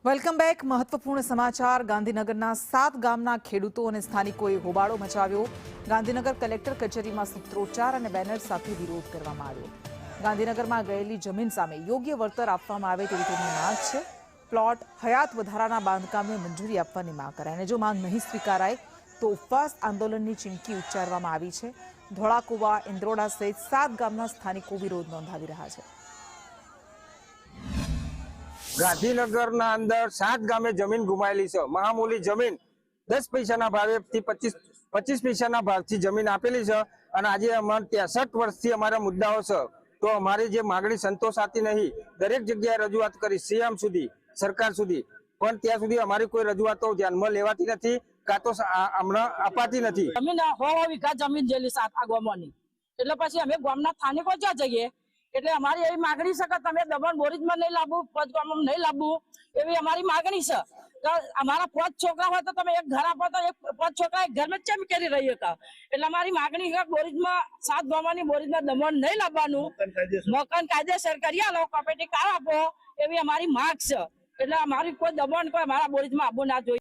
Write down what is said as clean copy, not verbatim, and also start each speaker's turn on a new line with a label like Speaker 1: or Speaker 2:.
Speaker 1: Welcome back. મહત્વપૂર્ણ સમાચાર. ગાંધીનગરના 7 ગામના ખેડૂતો અને સ્થાનિકોએ હોબાળો મચાવ્યો. ગાંધીનગર કલેક્ટર કચેરીમાં સૂત્રોચ્ચાર અને બેનર સાથે વિરોધ કરવામાં આવ્યો. ગાંધીનગરમાં ગયેલી જમીન સામે યોગ્ય વળતર આપવામાં આવે તેવી તેમની માંગ છે. પ્લોટ હયાત વધારાના બાંધકામને મંજૂરી આપવાની માંગ કરાય અને જો માંગ નહીં સ્વીકારાય તો ઉપવાસ આંદોલનની ચીમકી ઉચ્ચારવામાં આવી છે. ધોળાકુવા, ઇન્દ્રોડા સહિત 7 ગામના સ્થાનિકો વિરોધ નોંધાવી રહ્યા છે.
Speaker 2: ગાંધીનગરના અંદર 7 ગામે જમીન ગુમાયેલી છે. મહામૂલી જમીન 10 પૈસાના ભાવેથી 25 પૈસાના ભાવથી જમીન આપેલી છે અને આજે અમારે 63 વર્ષથી અમારા મુદ્દાઓ છે. તો અમારી જે માગણી સંતોષાતી નહીં. દરેક જગ્યાએ રજૂઆત કરી, સીએમ સુધી, સરકાર સુધી, પણ ત્યાં સુધી અમારી કોઈ રજૂઆતો ધ્યાનમાં લેવાતી નથી, કાં તો હમણાં અપાતી નથી.
Speaker 3: જમીન 100 વીઘા જમીન જેલી 7 ગામોની, એટલે પછી અમે ગામના સ્થાનિકો જ્યાં જઈએ એટલે અમારી એવી માગણી છે કે તમે દમણ બોરીજમાં નહીં લાવવું, પંચગામમાં નહીં લાવવું, એવી અમારી માગણી છે. અમારા 5 છોકરા હોય તો તમે એક ઘર આપો તો 5 છોકરા એક ઘરમાં કેમ કરી રહી હતા. એટલે અમારી માગણી છે બોરીજમાં 7 ગામોની બોરીજમાં દમણ નહીં લાવવાનું, મકાન કાયદેસર કરી આલો, પ્રોપર્ટી કાર્ડ આપો, એવી અમારી માંગ છે. એટલે અમારી કોઈ દમણ કોઈ અમારા બોરીજમાં આવવું ના જોઈએ.